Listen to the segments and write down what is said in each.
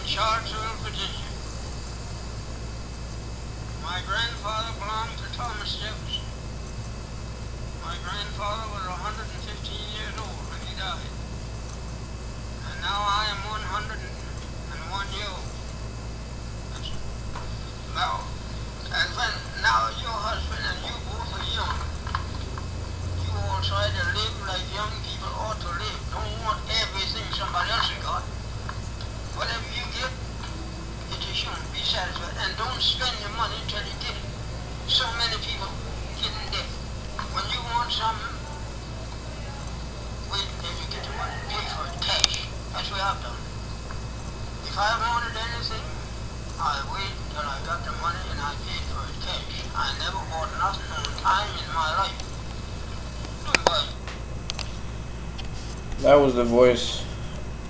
Charlottesville, Virginia. My grandfather belonged to Thomas Jefferson. My grandfather was 115 years old when he died. And now I am 101 years old. Now, now your husband and you both are young. You all try to live like young people ought to live. Don't want everything somebody else has got. Whatever you get, it is yours. Be satisfied. And don't spend your money until you get it. So many people get in debt. When you want something, wait until you get the money. Pay for it cash. That's what I've done. If I wanted anything, I wait until I got the money and I paid for it cash. I never bought nothing on time in my life. But that was the voice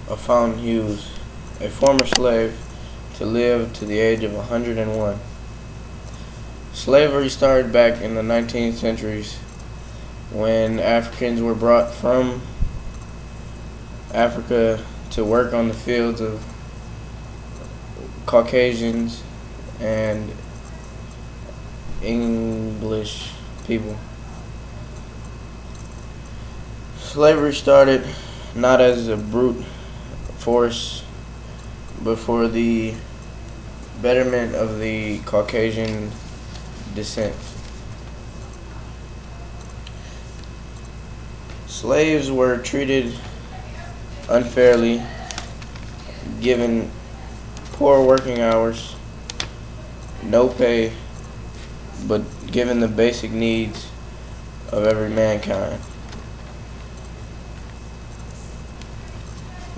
of Fountain Hughes, a former slave to live to the age of 101. Slavery started back in the 19th centuries when Africans were brought from Africa to work on the fields of Caucasians and English people. Slavery started not as a brute force, but for the betterment of the Caucasian descent. Slaves were treated unfairly, given poor working hours, no pay, but given the basic needs of every mankind.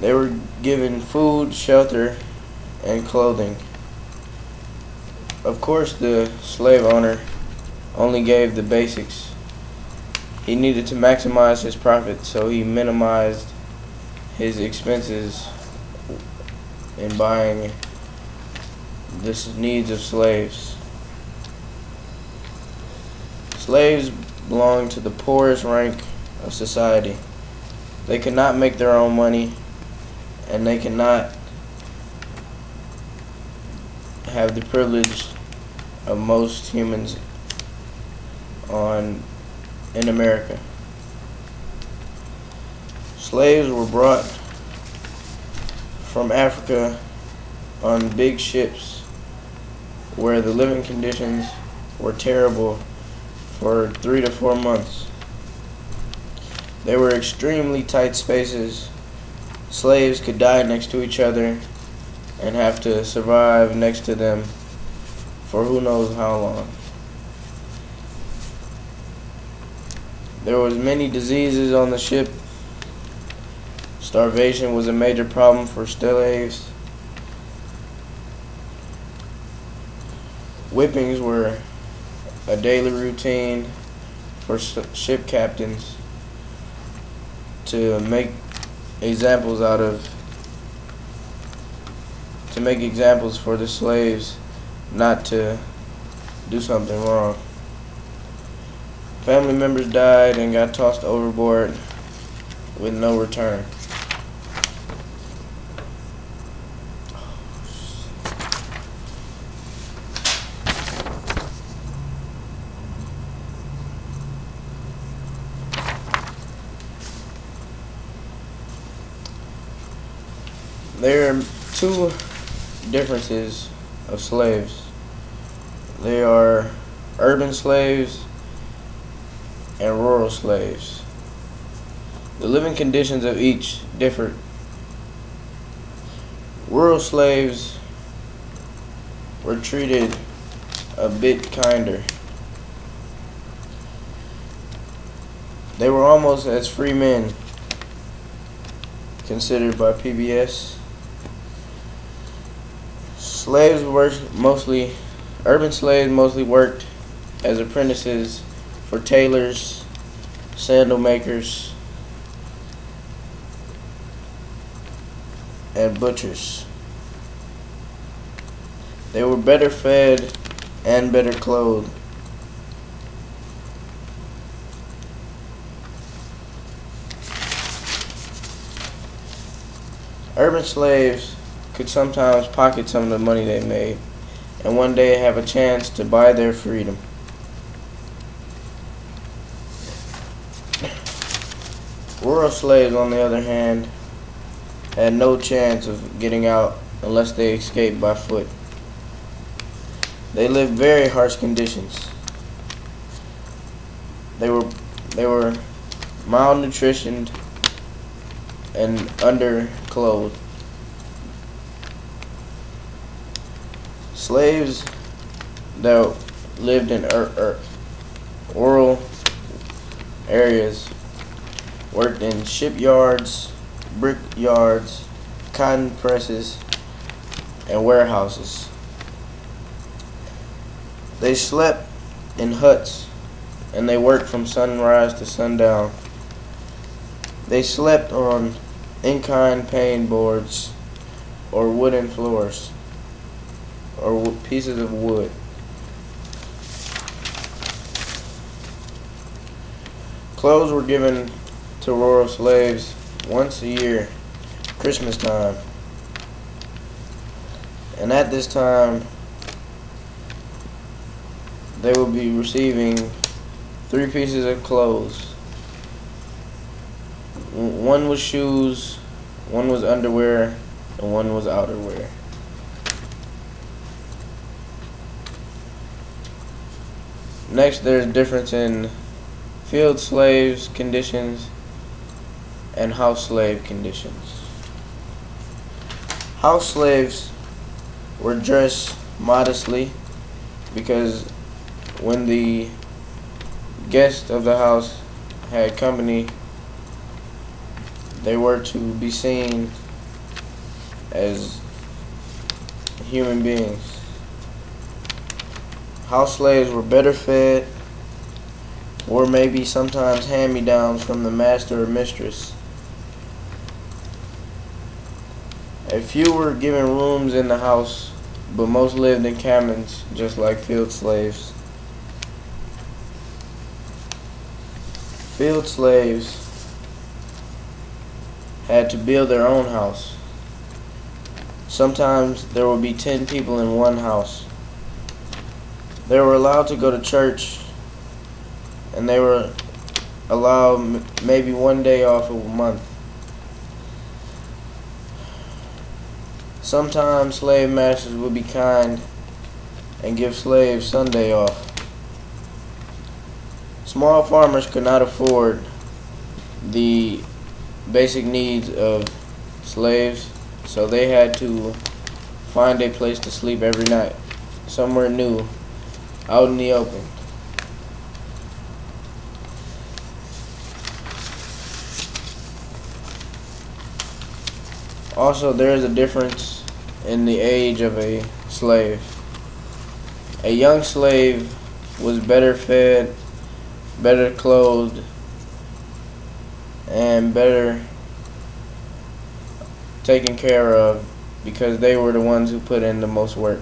They were given food, shelter, and clothing. Of course, the slave owner only gave the basics. He needed to maximize his profit, so he minimized his expenses in buying the needs of slaves. Slaves belonged to the poorest rank of society. They could not make their own money, and they cannot have the privilege of most humans in America. Slaves were brought from Africa on big ships where the living conditions were terrible for 3 to 4 months. They were extremely tight spaces. Slaves could die next to each other and have to survive next to them for who knows how long. There was many diseases on the ship. Starvation was a major problem for slaves. Whippings were a daily routine for ship captains to make examples for the slaves not to do something wrong. Family members died and got tossed overboard with no return. There are two differences of slaves. They are urban slaves and rural slaves. The living conditions of each differ. Rural slaves were treated a bit kinder. They were almost as free men considered by PBS. Urban slaves mostly worked as apprentices for tailors, sandal makers, and butchers. They were better fed and better clothed. Urban slaves could sometimes pocket some of the money they made, and one day have a chance to buy their freedom. Rural slaves, on the other hand, had no chance of getting out unless they escaped by foot. They lived very harsh conditions. They were malnutritioned and underclothed. Slaves that lived in rural areas worked in shipyards, brick yards, cotton presses, and warehouses. They slept in huts, and they worked from sunrise to sundown. They slept on in-kind pane boards or wooden floors or pieces of wood. Clothes were given to rural slaves once a year, Christmas time. And at this time, they will be receiving 3 pieces of clothes. One was shoes, one was underwear, and one was outerwear. Next, there's a difference in field slaves conditions and house slave conditions. House slaves were dressed modestly because when the guest of the house had company, they were to be seen as human beings. House slaves were better fed, or maybe sometimes hand-me-downs from the master or mistress. A few were given rooms in the house, but most lived in cabins, just like field slaves. Field slaves had to build their own house. Sometimes there would be 10 people in one house. They were allowed to go to church, and they were allowed maybe one day off a month. Sometimes slave masters would be kind and give slaves Sunday off. Small farmers could not afford the basic needs of slaves, so they had to find a place to sleep every night, somewhere new, out in the open. Also, there is a difference in the age of a slave. A young slave was better fed, better clothed, and better taken care of because they were the ones who put in the most work.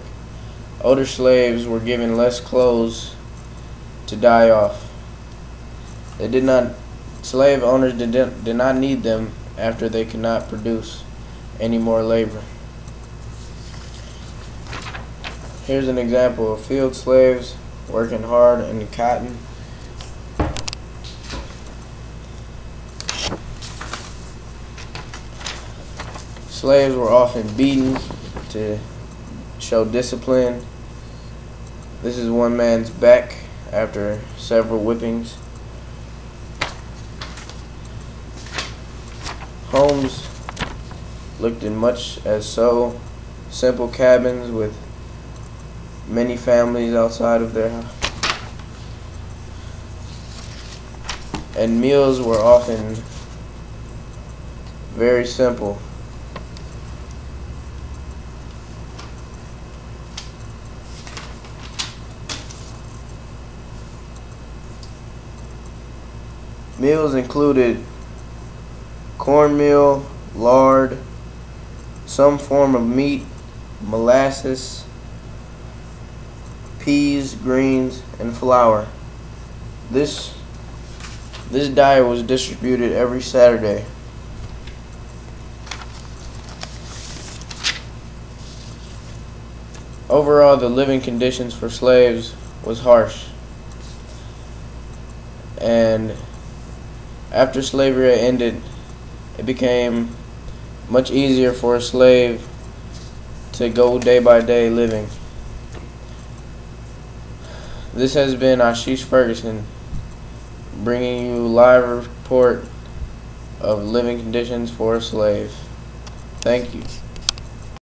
Older slaves were given less clothes to die off. Slave owners did not need them after they could not produce any more labor. Here's an example of field slaves working hard in the cotton. Slaves were often beaten to show discipline. This is one man's back after several whippings. Homes looked in much as so, simple cabins with many families outside of their house. And meals were often very simple. Meals included cornmeal, lard, some form of meat, molasses, peas, greens, and flour. This diet was distributed every Saturday. Overall, the living conditions for slaves was harsh. And after slavery ended, it became much easier for a slave to go day by day living. This has been Ashish Ferguson bringing you live report of living conditions for a slave. Thank you.